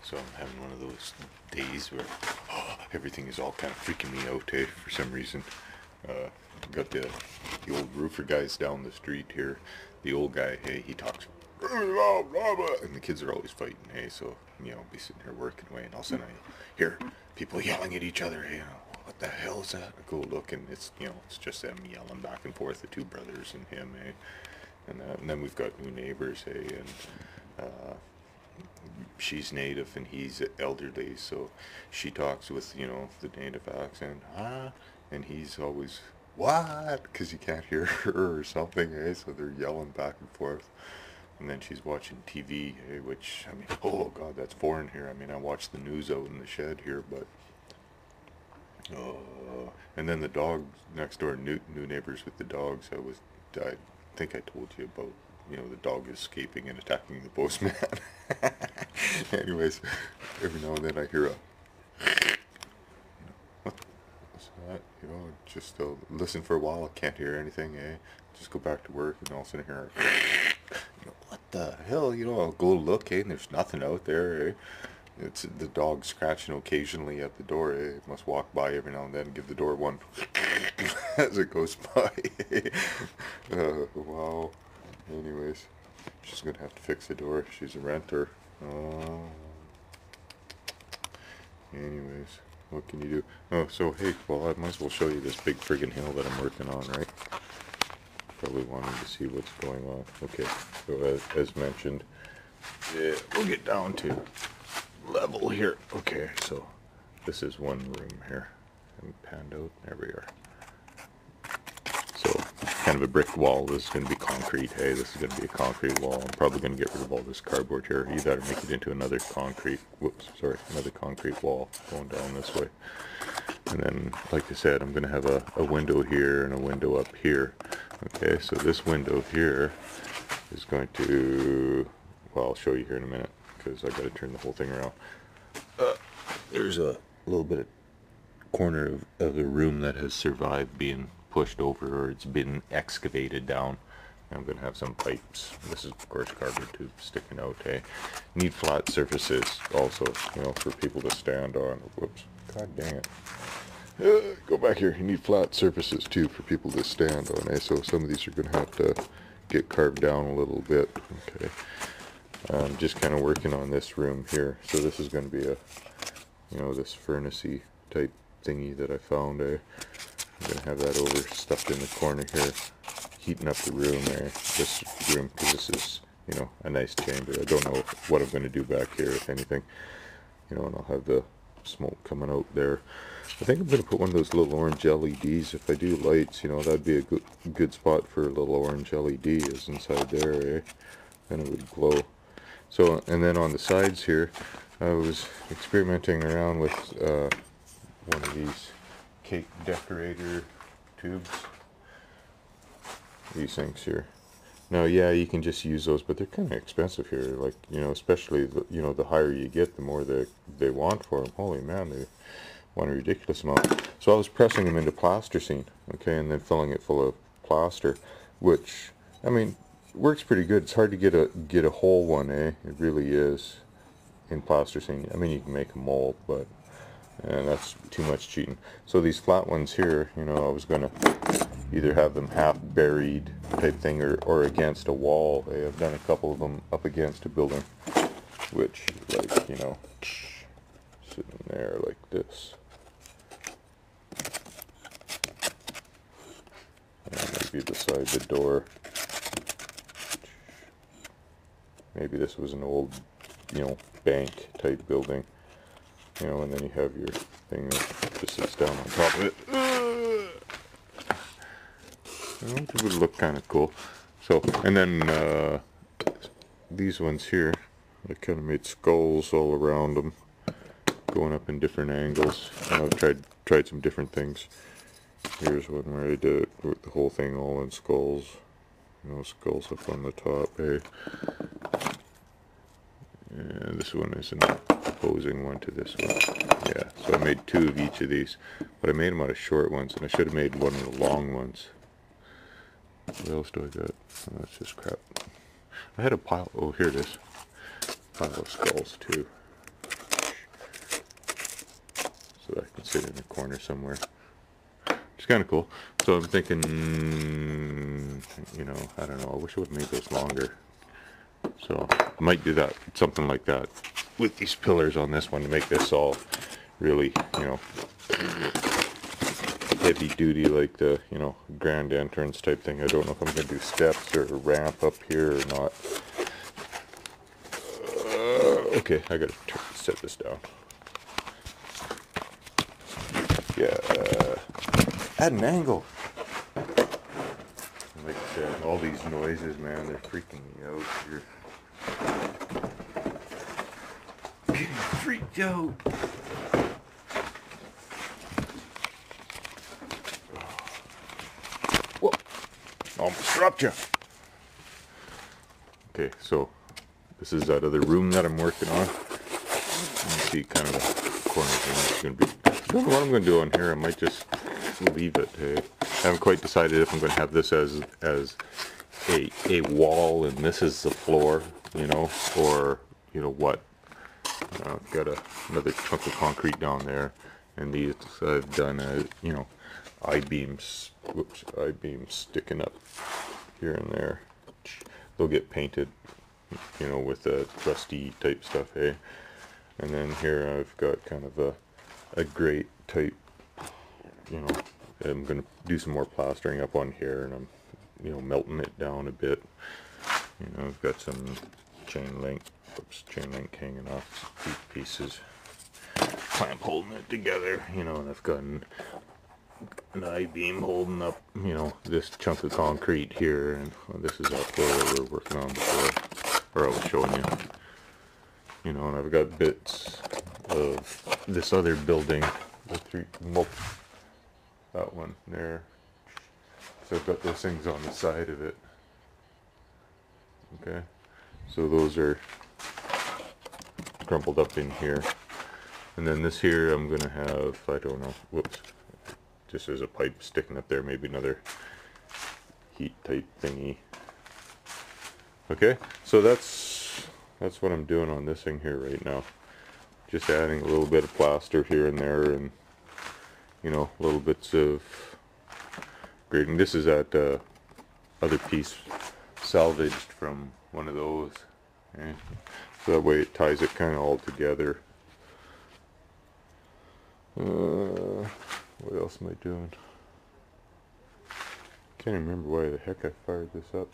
So I'm having one of those days where everything is all kind of freaking me out, for some reason. Got the old roofer guys down the street here. The old guy, hey, he talks, and the kids are always fighting, hey, so, be sitting here working away, and all of a sudden I hear people yelling at each other, hey, what the hell is that? I go look, and it's just them yelling back and forth, the two brothers and him, eh? And then we've got new neighbors, hey, and she's native and he's elderly, so she talks with, the native accent, and he's always, what? Because you can't hear her or something, eh? So they're yelling back and forth. And then she's watching TV, eh? Which, oh God, that's foreign here. I watch the news out in the shed here, but, and then the dogs next door, new neighbors with the dogs. I think I told you about, the dog escaping and attacking the postman. Anyways, every now and then I hear a, what's that? Just listen for a while. I can't hear anything, eh? Just go back to work, and all of a sudden hear, what the hell? I'll go look, eh? And there's nothing out there, eh? It's the dog scratching occasionally at the door, eh? It must walk by every now and then and give the door one as it goes by. Wow. Anyways, she's gonna have to fix the door. She's a renter. Anyways, what can you do? Oh, so hey, well, I might as well show you this big friggin' hill that I'm working on, right? Probably wanting to see what's going on. Okay, so as mentioned, yeah, we'll get down to level here. Okay, so this is one room here. And panned out. There we are. So, kind of a brick wall. This is going to be concrete. Hey, this is going to be a concrete wall. I'm probably going to get rid of all this cardboard here. You better make it into another concrete, another concrete wall going down this way. And then, like I said, I'm going to have a window here and a window up here. Okay, so this window here is going to, well, I'll show you here in a minute, because I got to turn the whole thing around. There's a little bit of corner of the room that has survived being pushed over, or it's been excavated down. I'm going to have some pipes. This is, of course, cardboard tubes sticking out, hey. Need flat surfaces also, for people to stand on. Whoops, god dang it. Go back here. You need flat surfaces, too, for people to stand on, eh? So some of these are going to have to get carved down a little bit, okay. I'm just kind of working on this room here. So this is going to be a, this furnace-y type thingy that I found, eh. I'm going to have that over stuffed in the corner here, heating up the room there, this room, because this is, a nice chamber. I don't know what I'm going to do back here, if anything, and I'll have the smoke coming out there. I think I'm going to put one of those little orange LEDs. If I do lights, that'd be a good spot for a little orange LED is inside there, eh? Then it would glow. So, and then on the sides here, I was experimenting around with one of these cake decorator tubes. These things here. Now, yeah, you can just use those, but they're kind of expensive here. Like, especially the higher you get, the more they want for them. Holy man, they want a ridiculous amount. So I was pressing them into plasticine, okay, and then filling it full of plaster, which, works pretty good. It's hard to get a whole one, eh? It really is, in plasticine. You can make a mold, but that's too much cheating. So these flat ones here, I was gonna either have them half buried type thing or against a wall. I've done a couple of them up against a building, which, like, sitting there like this. And maybe beside the door. Maybe this was an old, bank type building. And then you have your thing that just sits down on top of it. It would look kind of cool. So, and then these ones here, I kind of made skulls all around them, going up in different angles. I've tried some different things. Here's one where I did it with the whole thing all in skulls. Skulls up on the top, eh? And this one is an opposing one to this one. Yeah, so I made two of each of these, but I made them out of short ones, and I should have made one of the long ones. What else do I got? Oh, that's just crap. I had a pile, oh, here it is. Pile of skulls, too. so that I can sit in a corner somewhere. It's kind of cool. So I'm thinking, you know, I don't know, I wish I would have made those longer. So I might do that, something like that, with these pillars on this one to make this all really, you know, heavy duty, like the, you know, grand entrance type thing. I don't know if I'm going to do steps or a ramp up here or not. Okay, I gotta set this down. Yeah, add an angle. Like I said, all these noises, man, they're freaking me out here. Getting freaked out. Whoa, almost dropped you. Okay, so this is that other room that I'm working on. You can see kind of the corner thing. It's gonna be. I don't know what I'm gonna do on here. I might just leave it. Hey, I haven't quite decided if I'm gonna have this as a wall and this is the floor, you know, or you know what. I've got another chunk of concrete down there, and these I've done you know, I-beams. Whoops, I-beams sticking up here and there. They'll get painted, you know, with a rusty type stuff, eh? And then here I've got kind of a grate type, you know, I'm gonna do some more plastering up on here, and I'm, you know, melting it down a bit. You know, I've got some chain link hanging off these pieces, clamp holding it together, you know, and I've got an I-beam holding up, you know, this chunk of concrete here, and well, this is that floor that we were working on before, or I was showing you. You know, and I've got bits of this other building, that one there. So I've got those things on the side of it. Okay, so those are crumpled up in here. And then this here I'm gonna have, I don't know, whoops, just as a pipe sticking up there, maybe another heat type thingy. Okay, so that's what I'm doing on this thing here right now. Just adding a little bit of plaster here and there, and you know, little bits of grading. This is that other piece salvaged from one of those. Okay? So that way it ties it kind of all together. What else am I doing? Can't remember why the heck I fired this up.